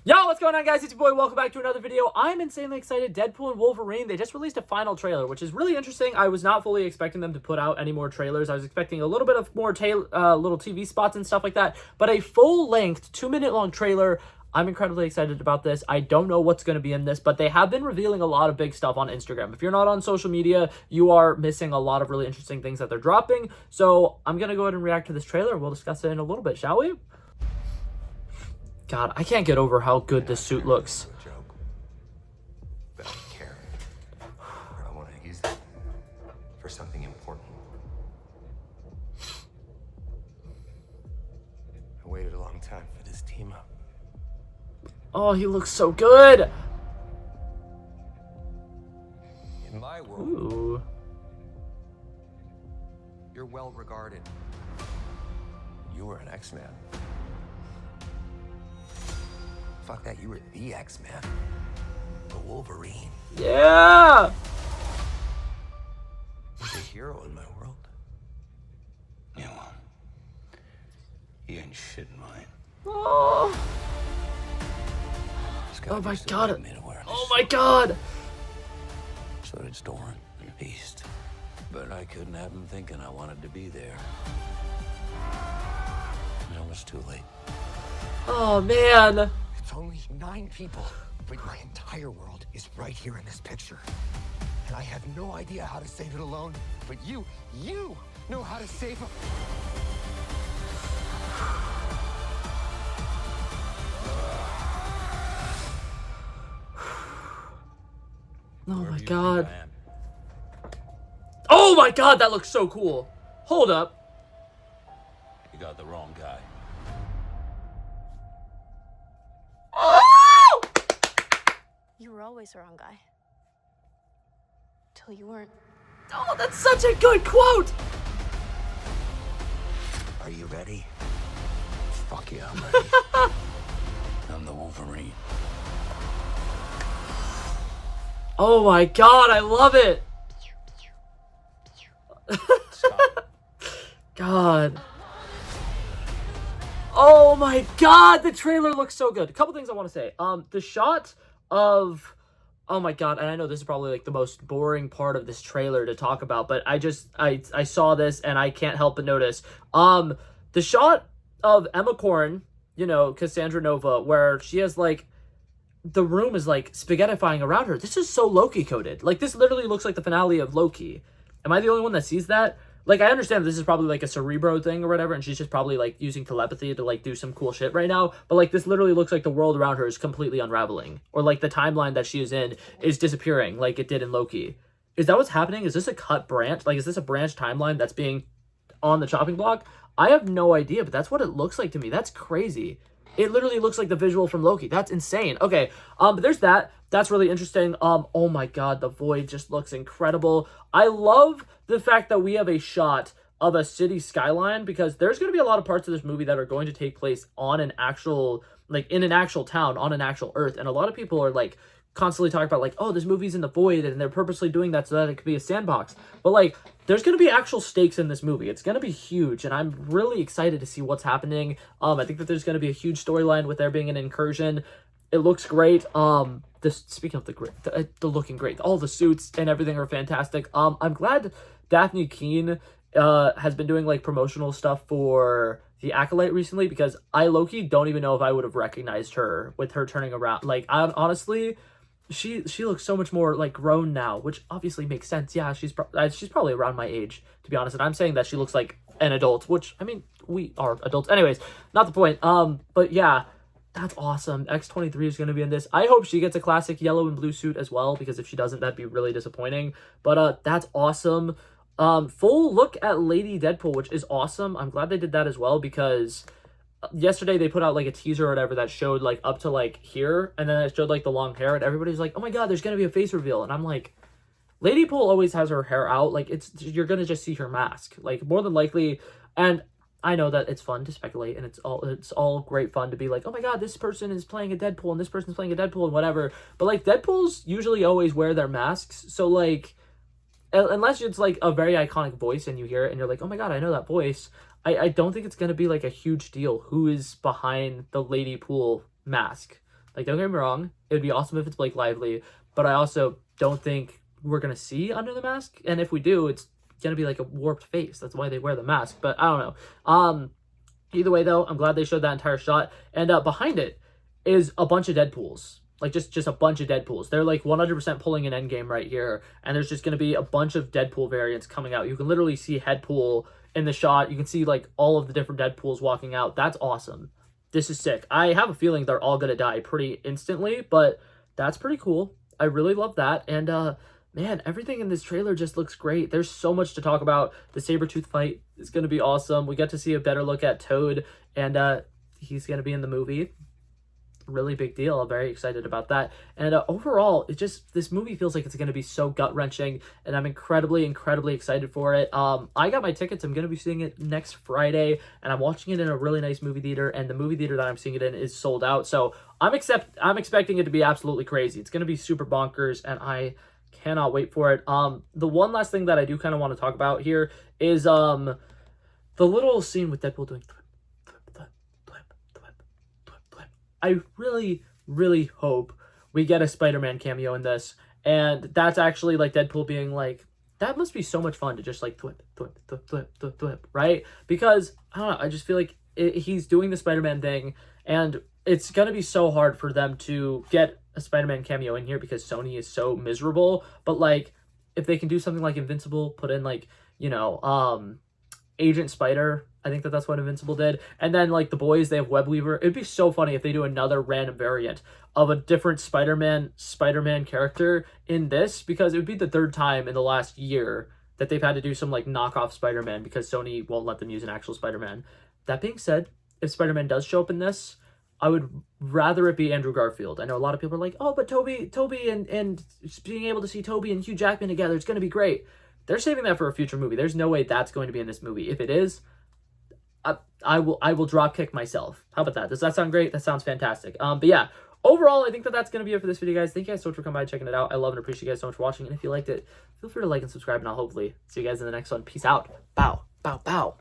Yo, what's going on, guys? It's your boy. Welcome back to another video. I'm insanely excited. Deadpool and Wolverine, they just released a final trailer, which is really interesting. I was not fully expecting them to put out any more trailers. I was expecting a little bit of more little TV spots and stuff like that, but a full-length, 2-minute-long trailer. I'm incredibly excited about this. I don't know what's going to be in this, but they have been revealing a lot of big stuff on Instagram. If you're not on social media, you are missing a lot of really interesting things that they're dropping. So I'm going to go ahead and react to this trailer. We'll discuss it in a little bit, shall we? God, I can't get over how good this suit looks. But I care. I want to use it for something important. I waited a long time for this team up. Oh, he looks so good. In my world, Ooh. you're well regarded. You were an X-Man. Fuck that, you were the X-Man. The Wolverine. Yeah. He's a hero in my world. Yeah, well, he ain't shit in mine. Oh. Oh my God. Oh my God. So did Storm and Beast. But I couldn't have him thinking I wanted to be there. And it was too late. Oh man. It's only 9 people, but my entire world is right here in this picture. And I have no idea how to save it alone, but you know how to save them. Oh my God. Oh my God, that looks so cool. Hold up. You got the wrong guy. Oh! You were always the wrong guy. Till you weren't. Oh, that's such a good quote. Are you ready? Fuck yeah, I'm ready. I'm the Wolverine. Oh my God, I love it. God. Oh my God, the trailer looks so good. A couple things I want to say. The shot of, oh my God, and I know this is probably like the most boring part of this trailer to talk about, but I saw this and I can't help but notice. The shot of Emma Corrin, you know, Cassandra Nova, where she has like, the room is like spaghettifying around her. This is so Loki coded. Like, this literally looks like the finale of Loki. Am I the only one that sees that? Like, I understand this is probably like a Cerebro thing or whatever, and she's just probably like using telepathy to like do some cool shit right now. But like, this literally looks like the world around her is completely unraveling, or like the timeline that she is in is disappearing, like it did in Loki. Is that what's happening? Is this a cut branch? Like, is this a branch timeline that's being on the chopping block? I have no idea, but that's what it looks like to me. That's crazy. It literally looks like the visual from Loki. That's insane. Okay, but there's that. That's really interesting. Oh my God, the void just looks incredible. I love the fact that we have a shot of a city skyline, because there's going to be a lot of parts of this movie that are going to take place on an actual, like in an actual town, on an actual Earth. And a lot of people are like constantly talking about like, oh, this movie's in the void, and they're purposely doing that so that it could be a sandbox. But like, there's going to be actual stakes in this movie. It's going to be huge, and I'm really excited to see what's happening. I think that there's going to be a huge storyline with there being an incursion. It looks great. Speaking of the looking great, all the suits and everything are fantastic. I'm glad Daphne Keane has been doing like promotional stuff for The Acolyte recently, because I low-key don't even know if I would have recognized her with her turning around. Like, honestly, she looks so much more like grown now, which obviously makes sense. Yeah, she's probably around my age, to be honest, and I'm saying that she looks like an adult, which, I mean, we are adults anyways, not the point. But yeah, that's awesome. X-23 is going to be in this. I hope she gets a classic yellow and blue suit as well, because if she doesn't, that'd be really disappointing. But that's awesome. Full look at Lady Deadpool, which is awesome. I'm glad they did that as well, because yesterday they put out like a teaser or whatever that showed like up to like here, and then it showed like the long hair, and everybody's like, oh my God, there's gonna be a face reveal. And I'm like, Lady Deadpool always has her hair out. Like, you're gonna just see her mask, like, more than likely. And I know that it's fun to speculate, and it's all great fun to be like, oh my God, this person is playing a Deadpool and this person's playing a Deadpool and whatever. But like, Deadpools usually always wear their masks, so like, unless it's like a very iconic voice and you hear it and you're like, oh my God, I know that voice, I don't think it's going to be like a huge deal who is behind the Lady Pool mask. Like, don't get me wrong, it would be awesome if it's Blake Lively, but I also don't think we're gonna see under the mask. And if we do, it's gonna be like a warped face. That's why they wear the mask. But I don't know. Either way, though, I'm glad they showed that entire shot. And behind it is a bunch of Deadpools. Like, just a bunch of Deadpools. They're, like, 100% pulling an Endgame right here. And there's just going to be a bunch of Deadpool variants coming out. You can literally see Headpool in the shot. You can see, like, all of the different Deadpools walking out. That's awesome. This is sick. I have a feeling they're all going to die pretty instantly, but that's pretty cool. I really love that. And, man, everything in this trailer just looks great. There's so much to talk about. The Sabretooth fight is going to be awesome. We get to see a better look at Toad, and he's going to be in the movie. Really big deal. I'm very excited about that. And overall, this movie feels like it's going to be so gut-wrenching, and I'm incredibly excited for it. I got my tickets. I'm going to be seeing it next Friday, and I'm watching it in a really nice movie theater, and the movie theater that I'm seeing it in is sold out. So I'm expecting it to be absolutely crazy. It's going to be super bonkers, and I cannot wait for it. The one last thing that I do kind of want to talk about here is the little scene with Deadpool doing I really hope we get a Spider-Man cameo in this, and that's actually like Deadpool being like, that must be so much fun to just like thwip, right? Because I don't know, I just feel like he's doing the Spider-Man thing, and it's gonna be so hard for them to get a Spider-Man cameo in here because Sony is so miserable. But like, if they can do something like Invincible, put in like, you know, Agent Spider. I think that's what Invincible did. And then, like, the boys, they have Web Weaver. It'd be so funny if they do another random variant of a different Spider-Man character in this, because it would be the third time in the last year that they've had to do some, like, knockoff Spider-Man because Sony won't let them use an actual Spider-Man. That being said, if Spider-Man does show up in this, I would rather it be Andrew Garfield. I know a lot of people are like, oh, but Toby and being able to see Toby and Hugh Jackman together, it's going to be great. They're saving that for a future movie. There's no way that's going to be in this movie. If it is, I will drop kick myself. How about that? Does that sound great? That sounds fantastic. But yeah, overall, I think that's going to be it for this video, guys. Thank you guys so much for coming by and checking it out. I love and appreciate you guys so much for watching. And if you liked it, feel free to like and subscribe, and I'll hopefully see you guys in the next one. Peace out. Bow, bow, bow.